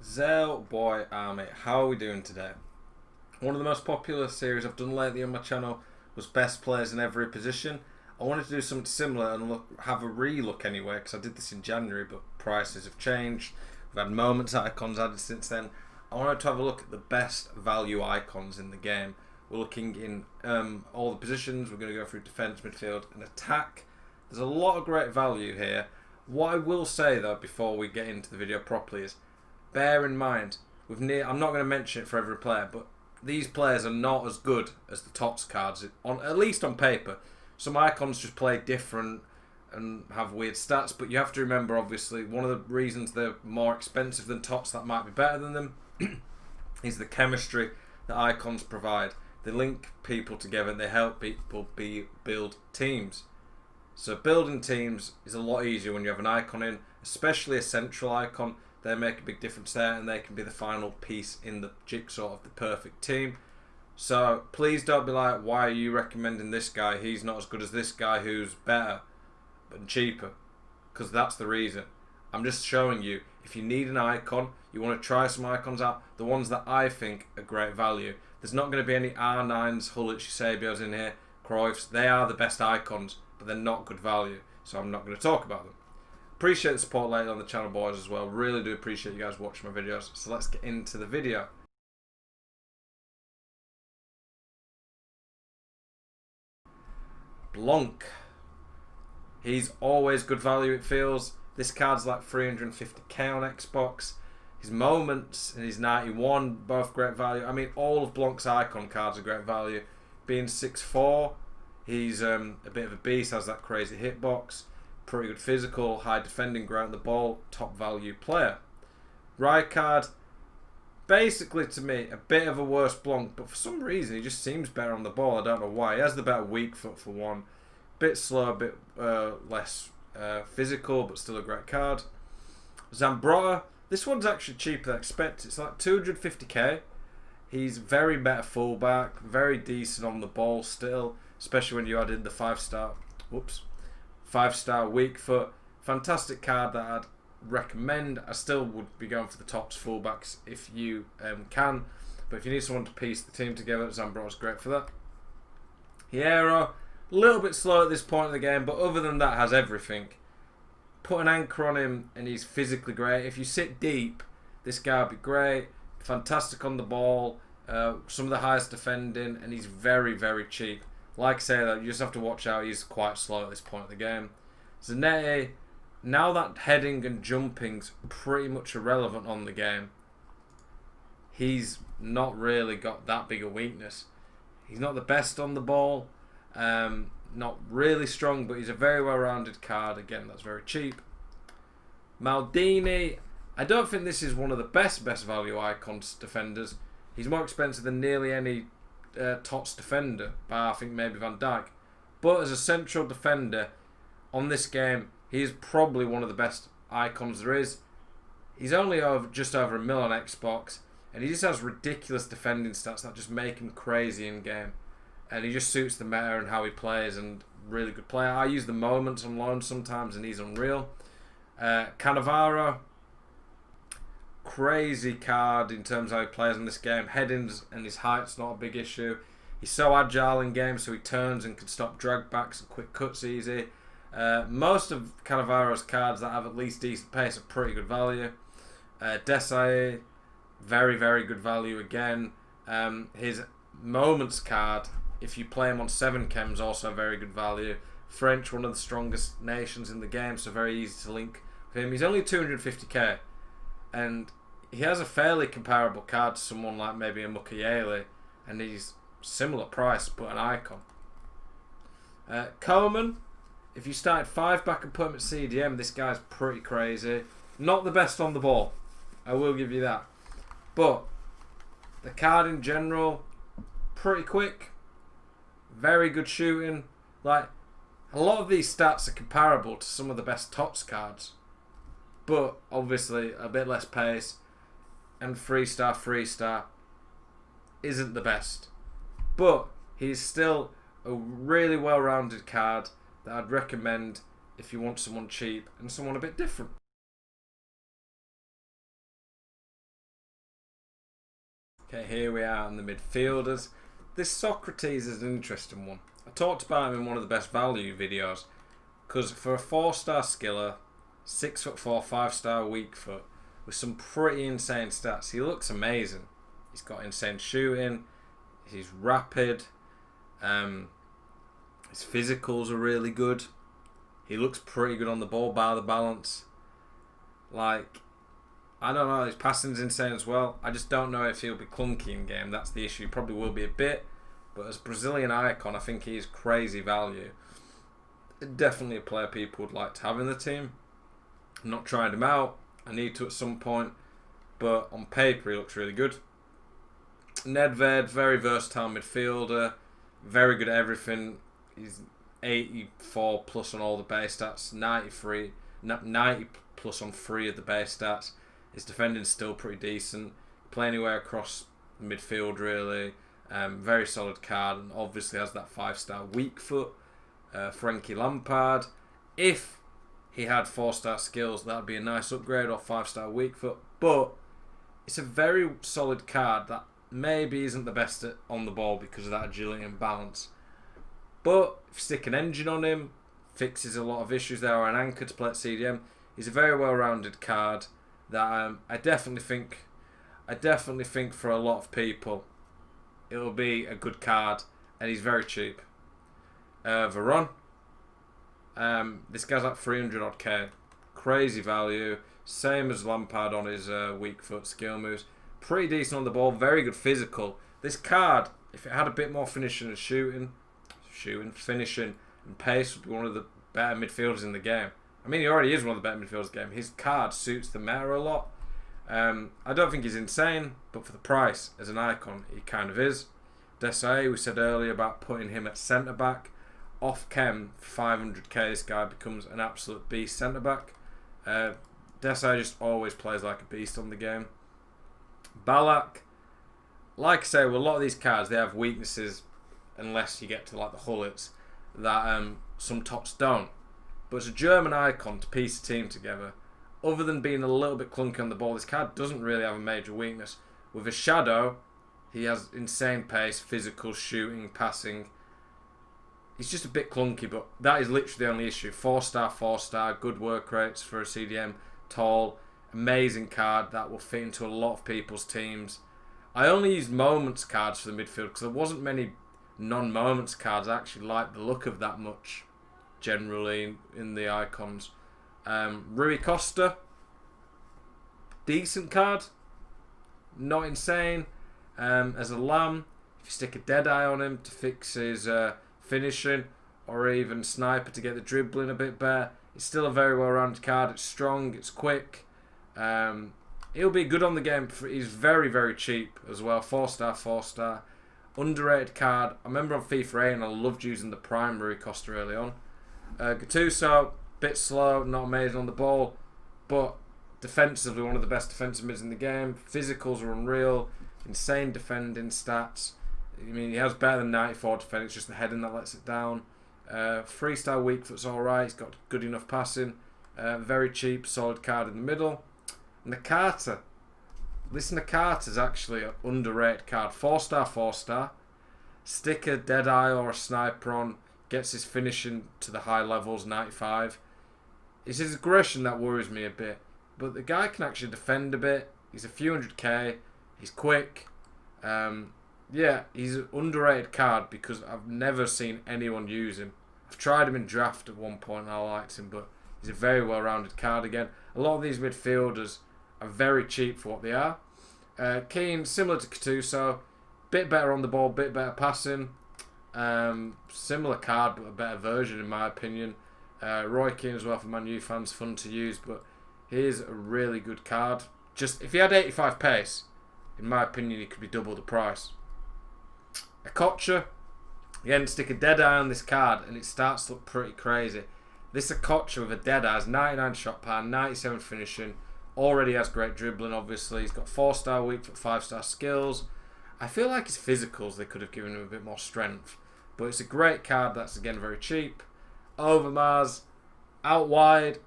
Zel boy army, how are we doing today? One of the most popular series I've done lately on my channel was best players in every position. I wanted to do something similar and have a re-look anyway, because I did this in January, but prices have changed. We've had moments icons added since then. I wanted to have a look at the best value icons in the game. We're looking in all the positions. We're going to go through defence, midfield and attack. There's a lot of great value here. What I will say though, before we get into the video properly, is bear in mind, I'm not going to mention it for every player, but these players are not as good as the TOTS cards, at least on paper. Some icons just play different and have weird stats, but you have to remember, obviously, one of the reasons they're more expensive than TOTS that might be better than them is the chemistry that icons provide. They link people together, they help people build teams. So building teams is a lot easier when you have an icon in, especially a central icon. They make a big difference there, and they can be the final piece in the jigsaw of the perfect team. So please don't be like, why are you recommending this guy? He's not as good as this guy who's better and cheaper. Because that's the reason. I'm just showing you, if you need an icon, you want to try some icons out, the ones that I think are great value. There's not going to be any R9s, Hullits, Eusebios in here, Cruyffs. They are the best icons, but they're not good value. So I'm not going to talk about them. Appreciate the support lately on the channel, boys, as well. Really do appreciate you guys watching my videos. So let's get into the video. Blanc. He's always good value, it feels. This card's like 350k on Xbox. His moments and his 91, both great value. I mean, all of Blanc's icon cards are great value. Being 6'4", he's a bit of a beast, has that crazy hitbox. Pretty good physical, high defending, ground the ball, top value player. Rijkaard, basically to me, a bit of a worse Blanc, but for some reason he just seems better on the ball. I don't know why. He has the better weak foot for one. Bit slow, a bit less physical, but still a great card. Zambrotta, this one's actually cheaper than I expected. It's like 250k. He's very meta fullback, very decent on the ball still, especially when you add in the 5-star. Whoops. 5-star weak foot. Fantastic card that I'd recommend. I still would be going for the TOTS fullbacks if you can. But if you need someone to piece the team together, Zambrotta's great for that. Hierro, a little bit slow at this point in the game, but other than that, has everything. Put an anchor on him and he's physically great. If you sit deep, this guy would be great. Fantastic on the ball. Some of the highest defending, and he's very, very cheap. Like I say, though, you just have to watch out. He's quite slow at this point of the game. Zanetti, now that heading and jumping's pretty much irrelevant on the game, he's not really got that big a weakness. He's not the best on the ball, not really strong, but he's a very well-rounded card. Again, that's very cheap. Maldini, I don't think this is one of the best value icons defenders. He's more expensive than nearly any TOTS defender, bar I think maybe Van Dijk. But as a central defender on this game, he is probably one of the best icons there is. He's only just over $1 million on Xbox, and he just has ridiculous defending stats that just make him crazy in game. And he just suits the meta and how he plays, and really good player. I use the moments on loan sometimes, and he's unreal. Cannavaro, crazy card in terms of how he plays in this game. Headings and his height's not a big issue. He's so agile in game, so he turns and can stop drag backs and quick cuts easy. Most of Cannavaro's cards that have at least decent pace are pretty good value. Desai, very, very good value again. His moments card, if you play him on 7 chems, also very good value. French, one of the strongest nations in the game, so very easy to link with him. He's only 250k. And he has a fairly comparable card to someone like maybe a Mukiele, and he's similar price, but an icon. Coleman, if you started 5-back and put him at CDM, this guy's pretty crazy. Not the best on the ball, I will give you that. But the card in general, pretty quick, very good shooting. Like, a lot of these stats are comparable to some of the best TOTS cards, but obviously a bit less pace, and 3-star isn't the best. But he's still a really well-rounded card that I'd recommend if you want someone cheap and someone a bit different. Okay, here we are in the midfielders. This Socrates is an interesting one. I talked about him in one of the best value videos because for a 4-star skiller, 6'4", 5-star weak foot with some pretty insane stats, he looks amazing. He's got insane shooting. He's rapid. His physicals are really good. He looks pretty good on the ball, bar the balance. Like, I don't know, his passing's insane as well. I just don't know if he'll be clunky in game. That's the issue. He probably will be a bit. But as Brazilian icon, I think he's crazy value. Definitely a player people would like to have in the team. I'm not trying him out. I need to at some point. But on paper, he looks really good. Nedved, very versatile midfielder. Very good at everything. He's 84 plus on all the base stats. 90 plus on 3 of the base stats. His defending's still pretty decent. Play anywhere across the midfield, really. Very solid card, and obviously has that 5-star weak foot. Frankie Lampard. If he had 4-star skills, that'd be a nice upgrade, or 5-star weak foot. But it's a very solid card that maybe isn't the best on the ball because of that agility and balance. But if you stick an engine on him, fixes a lot of issues there, or an anchor to play at CDM. He's a very well-rounded card that I definitely think for a lot of people it'll be a good card, and he's very cheap. Veron, this guy's like 300 odd K, crazy value, same as Lampard on his weak foot skill moves, pretty decent on the ball, very good physical. This card, if it had a bit more finishing and finishing and pace, would be one of the better midfielders in the game. I mean, he already is one of the better midfielders in the game. His card suits the meta a lot. I don't think he's insane, but for the price, as an icon, he kind of is. Desai, we said earlier about putting him at centre-back. Off chem, 500k, this guy becomes an absolute beast centre-back. Desai just always plays like a beast on the game. Ballack, like I say, with a lot of these cards, they have weaknesses, unless you get to like the Hullets, that some tops don't. But as a German icon to piece a team together, other than being a little bit clunky on the ball, this card doesn't really have a major weakness. With a shadow, he has insane pace, physical, shooting, passing. He's just a bit clunky, but that is literally the only issue. 4-star, good work rates for a CDM, tall, amazing card that will fit into a lot of people's teams. I only used moments cards for the midfield because there wasn't many non-moments cards I actually like the look of that much, generally, in the icons. Rui Costa, decent card, not insane. As a lamb, if you stick a Deadeye on him to fix his finishing, or even sniper to get the dribbling a bit better, it's still a very well-rounded card. It's strong, it's quick. He'll be good on the game. He's very, very cheap as well. 4-star. Underrated card. I remember on FIFA 8 and I loved using the prime Rui Costa early on. Gattuso, bit slow, not amazing on the ball, but defensively one of the best defensive mids in the game. Physicals are unreal, insane defending stats. I mean, he has better than 94 defending, it's just the heading that lets it down. 3-star weak foot's alright, he's got good enough passing. Very cheap, solid card in the middle. And the Carter. Listen, the Carter's actually an underrated card. 4-star. Stick a Deadeye or a Sniper on, gets his finishing to the high levels, 95. It's his aggression that worries me a bit. But the guy can actually defend a bit. He's a few hundred K. He's quick. Yeah, he's an underrated card because I've never seen anyone use him. I've tried him in draft at one point and I liked him, but he's a very well-rounded card again. A lot of these midfielders are very cheap for what they are. Keane, similar to Gattuso, bit better on the ball, bit better passing. Similar card, but a better version in my opinion. Roy Keane as well for Man U fans, fun to use, but he is a really good card. Just if he had 85 pace, in my opinion, he could be double the price. Okocha, again, stick a Deadeye on this card and it starts to look pretty crazy. This Okocha with a Deadeye has 99 shot power, 97 finishing, already has great dribbling obviously. He's got 4-star weak foot, 5-star skills. I feel like his physicals, they could have given him a bit more strength. But it's a great card that's again very cheap. Overmars, out wide,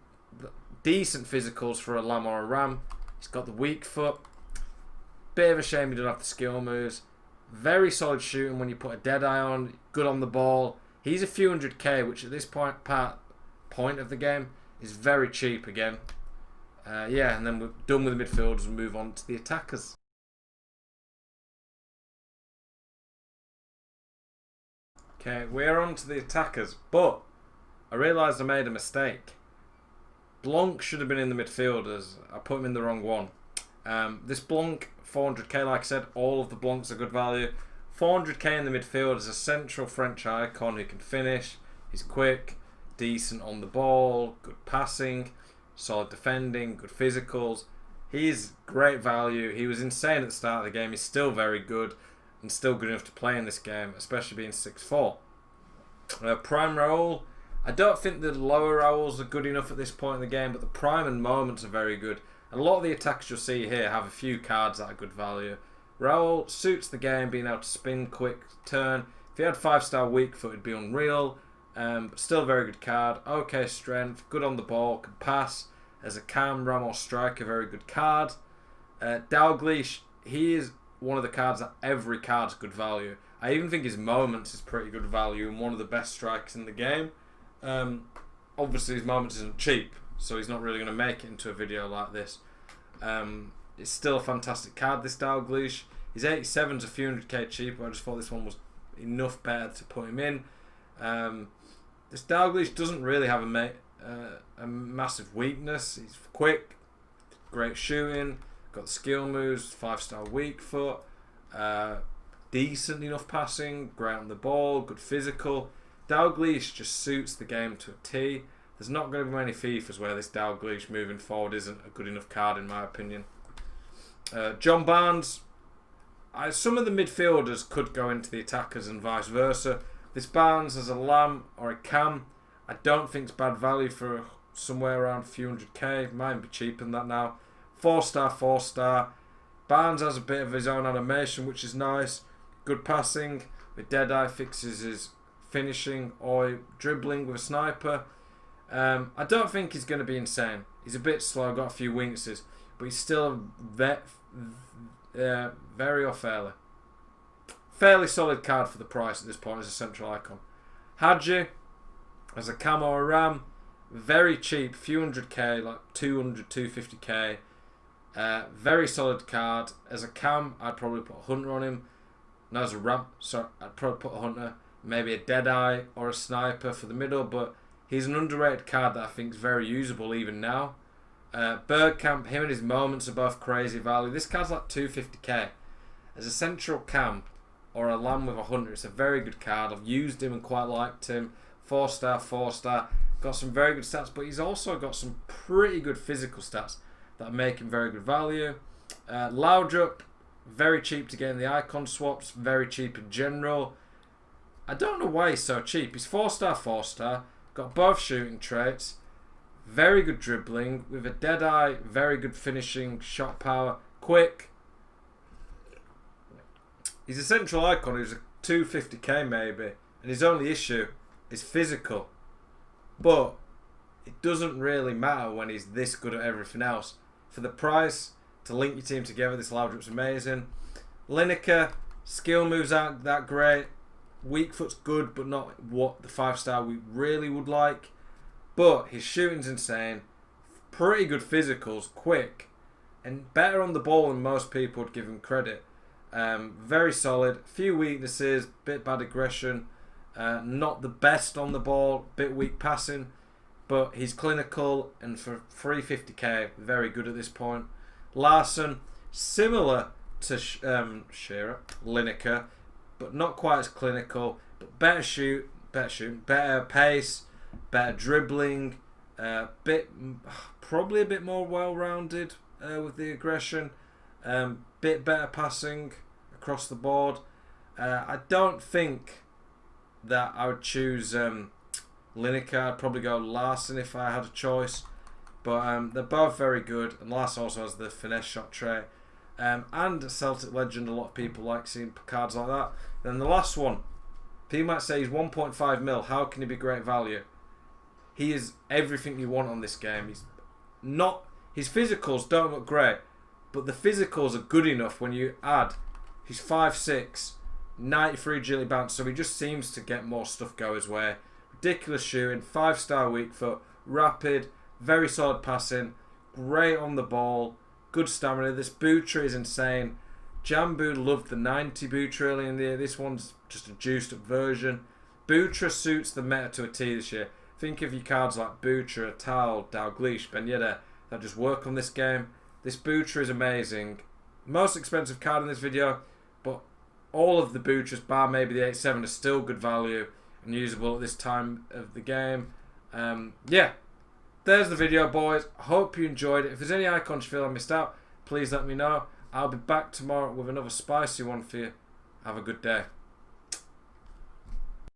decent physicals for a lamb or a ram. He's got the weak foot. Bit of a shame he didn't have the skill moves. Very solid shooting when you put a Deadeye on. Good on the ball. He's a few 100k, which at this point of the game is very cheap again. Yeah, and then we're done with the midfielders and move on to the attackers. Okay, we're on to the attackers, but I realised I made a mistake. Blanc should have been in the midfielders. I put him in the wrong one. This Blanc, 400k, like I said, all of the Blancs are good value. 400k in the midfield is a central French icon who can finish. He's quick, decent on the ball, good passing, solid defending, good physicals. He's great value. He was insane at the start of the game. He's still very good and still good enough to play in this game, especially being 6'4". Prime Raul, I don't think the lower Rauls are good enough at this point in the game, but the prime and moments are very good. And a lot of the attacks you'll see here have a few cards that are good value. Raul suits the game, being able to spin, quick, turn. If he had 5-star weak foot, it'd be unreal. But still a very good card. Okay strength, good on the ball, can pass. As a cam, ram or striker, very good card. Dalglish, he is one of the cards that every card's good value. I even think his moments is pretty good value and one of the best strikers in the game. Obviously his moments isn't cheap, so he's not really going to make it into a video like this. It's still a fantastic card, this Dalglish. His 87's a few 100k cheaper. I just thought this one was enough better to put him in. This Dalglish doesn't really have a massive weakness. He's quick, great shooting, got the skill moves, 5-star weak foot, decent enough passing, great on the ball, good physical. Dalglish just suits the game to a T. There's not going to be many FIFAs where this Dalglish moving forward isn't a good enough card in my opinion. John Barnes, some of the midfielders could go into the attackers and vice versa. This Barnes as a Lam or a Cam, I don't think it's bad value for somewhere around a few 100k. Might be cheaper than that now. 4-star, 4-star. Barnes has a bit of his own animation, which is nice. Good passing. With Deadeye fixes his finishing or dribbling with a sniper. I don't think he's going to be insane. He's a bit slow, got a few weaknesses, but he's still very or fairly solid card for the price at this point as a central icon. Hadji as a cam or a ram, very cheap, few 100k, like 200, 250k. Very solid card. As a cam, I'd probably put a hunter on him. No, as a ram, sorry, I'd probably put a hunter, maybe a Deadeye or a sniper for the middle, but he's an underrated card that I think is very usable even now. Bergkamp, him and his moments are both crazy value. This card's like 250k. As a central cam or a lamb with a hunter, it's a very good card. I've used him and quite liked him. 4-star, 4-star. Got some very good stats, but he's also got some pretty good physical stats that make him very good value. Laudrup, very cheap to get in the icon swaps. Very cheap in general. I don't know why he's so cheap. He's 4-star, 4-star. Got both shooting traits. Very good dribbling. With a Deadeye, very good finishing, shot power, quick. He's a central icon who's a 250k maybe. And his only issue is physical. But it doesn't really matter when he's this good at everything else. For the price, to link your team together, this Laudrup's amazing. Lineker, skill moves aren't that great. Weak foot's good, but not what the 5-star we really would like. But his shooting's insane. Pretty good physicals, quick, and better on the ball than most people would give him credit. Very solid. Few weaknesses, bit bad aggression. Not the best on the ball, bit weak passing. But he's clinical, and for 350k, very good at this point. Larson, similar to Shearer, Lineker, but not quite as clinical, but better shooting, better pace, better dribbling, probably a bit more well-rounded with the aggression, bit better passing across the board. I don't think that I would choose Lineker. I'd probably go Larson if I had a choice, but they're both very good, and Larson also has the finesse shot trait. And a Celtic legend, a lot of people like seeing cards like that. Then the last one, people might say he's 1.5 mil. How can he be great value? He is everything you want on this game. He's not. His physicals don't look great, But the physicals are good enough when you add, he's 5'6", 93 agility bounce, so he just seems to get more stuff go his way. Ridiculous shooting, 5-star weak foot, rapid, very solid passing, great on the ball, good stamina. This Butra is insane. Jambu loved the 90 Butra early in the year. This one's just a juiced up version. Butra suits the meta to a T this year. Think of your cards like Butra, Tal, Dalglish, Ben Yedder that just work on this game. This Butra is amazing. Most expensive card in this video, but all of the Butras, bar maybe the 8-7, are still good value and usable at this time of the game. Yeah, there's the video, boys. Hope you enjoyed it. If there's any icons you feel I missed out, please let me know. I'll be back tomorrow with another spicy one for you. Have a good day.